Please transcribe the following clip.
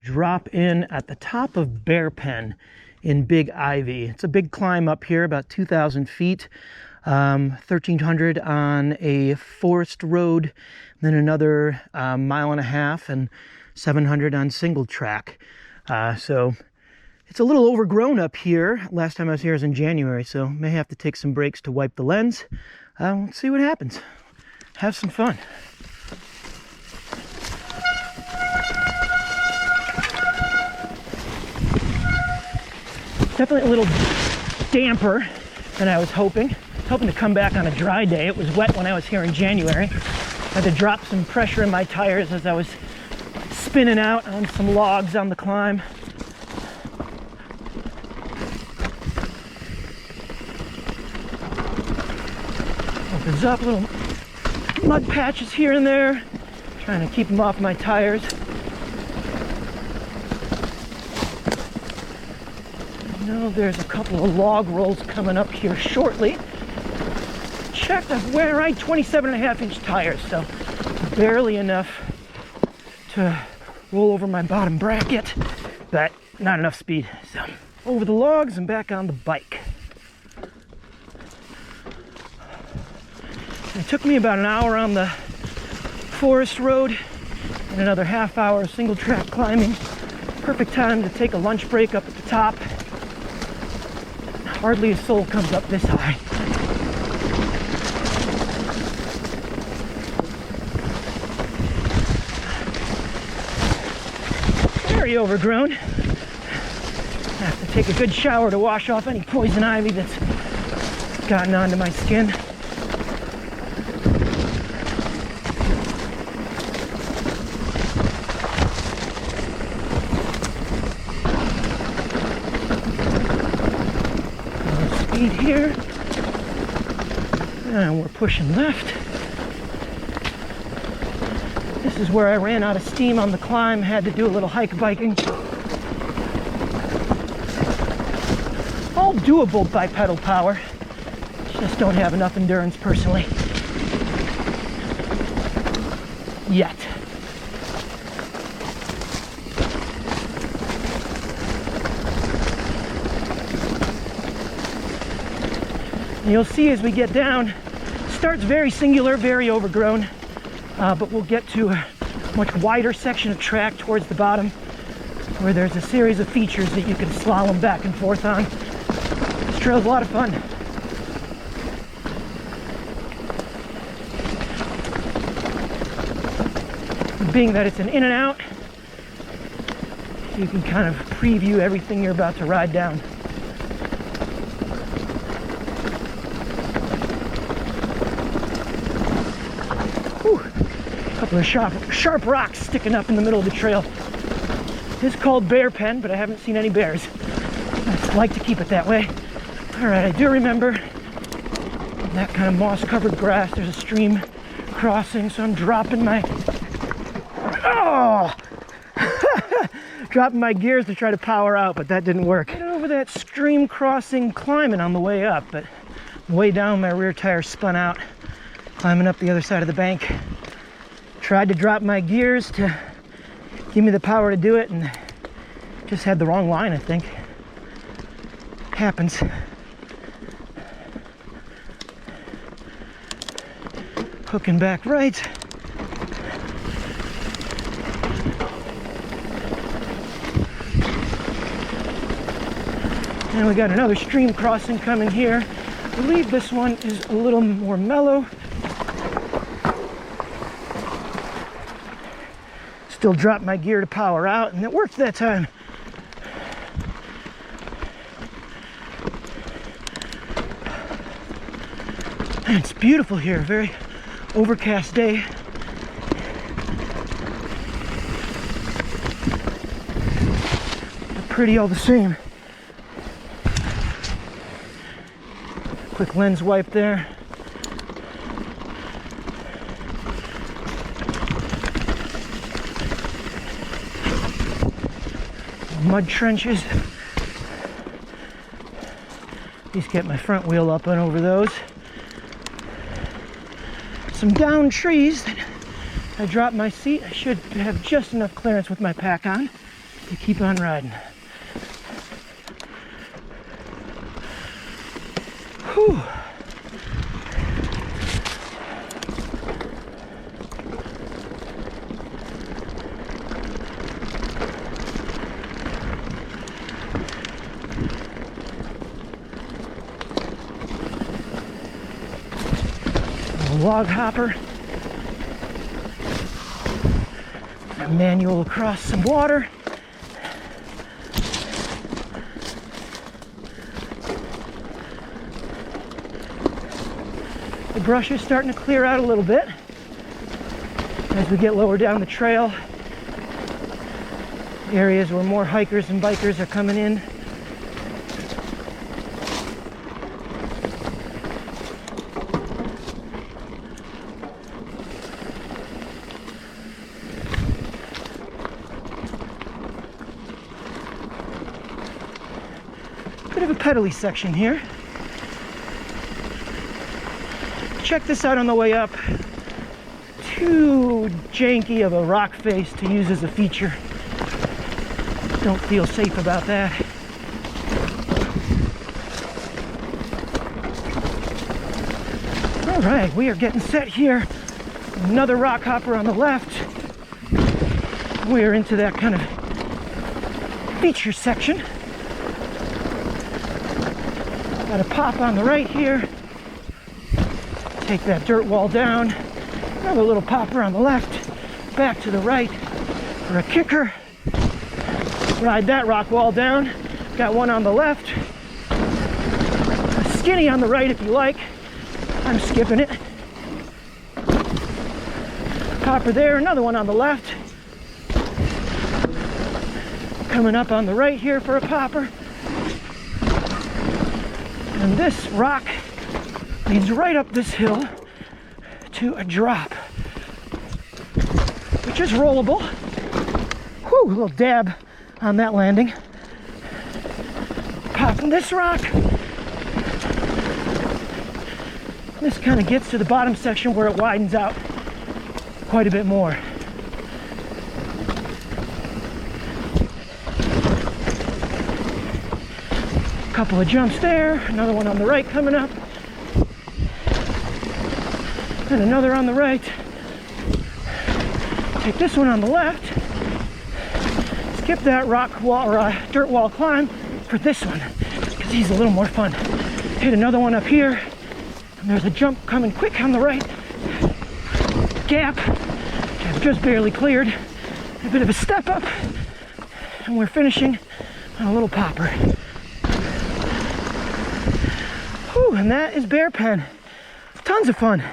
Drop in at the top of Bear Pen in Big Ivy. It's a big climb up here, about 2,000 feet, 1,300 on a forest road, then another mile and a half, and 700 on single track. So it's a little overgrown up here. Last time I was here was in January, so may have to take some breaks to wipe the lens. Let's see what happens. Have some fun. Definitely a little damper than I was hoping. I was hoping to come back on a dry day. It was wet when I was here in January. I had to drop some pressure in my tires as I was spinning out on some logs on the climb. Opens up, little mud patches here and there. Trying to keep them off my tires. I know there's a couple of log rolls coming up here shortly. Checked, I'm wearing 27.5-inch tires, so barely enough to roll over my bottom bracket, but not enough speed. So over the logs and back on the bike. It took me about an hour on the forest road and another half hour single track climbing. Perfect time to take a lunch break up at the top. Hardly a soul comes up this high. Very overgrown. I have to take a good shower to wash off any poison ivy that's gotten onto my skin. Here, and we're pushing left. This is where I ran out of steam on the climb, had to do a little hike biking. All doable by pedal power, just don't have enough endurance personally yet. And you'll see as we get down, it starts very singular, very overgrown, but we'll get to a much wider section of track towards the bottom where there's a series of features that you can slalom back and forth on. This trail's a lot of fun. Being that it's an in and out, you can kind of preview everything you're about to ride down. Couple of sharp rocks sticking up in the middle of the trail. It's called Bear Pen, but I haven't seen any bears. I like to keep it that way. All right, I do remember that kind of moss-covered grass. There's a stream crossing, so I'm dropping my dropping my gears to try to power out, but that didn't work. Get over that stream crossing climbing on the way up, but way down my rear tire spun out. Climbing up the other side of the bank. Tried to drop my gears to give me the power to do it and just had the wrong line, I think. Happens. Hooking back right. And we got another stream crossing coming here. I believe this one is a little more mellow. Still dropped my gear to power out, and it worked that time. And it's beautiful here, very overcast day. But pretty all the same. Quick lens wipe there. Mud trenches. At least get my front wheel up and over those. Some downed trees that I dropped my seat. I should have just enough clearance with my pack on. to keep on riding. Whew. Log hopper, a manual across some water. The brush is starting to clear out a little bit as we get lower down the trail. Areas where more hikers and bikers are coming in. Bit of a pedally section here. Check this out on the way up. Too janky of a rock face to use as a feature. Don't feel safe about that. All right, we are getting set here. Another rock hopper on the left. We are into that kind of feature section. Got a pop on the right here. Take that dirt wall down. Another little popper on the left. Back to the right for a kicker. Ride that rock wall down. Got one on the left. A skinny on the right if you like. I'm skipping it. Popper there, another one on the left. Coming up on the right here for a popper. And this rock leads right up this hill to a drop, which is rollable. Whew, a little dab on that landing. Popping this rock. This kind of gets to the bottom section where it widens out quite a bit more. Couple of jumps there, another one on the right coming up, and another on the right. Take this one on the left, skip that rock wall or dirt wall climb for this one because he's a little more fun. Hit another one up here, and there's a jump coming quick on the right. Gap, I've just barely cleared. A bit of a step up, and we're finishing on a little popper. Whew, and that is Bear Pen. Tons of fun.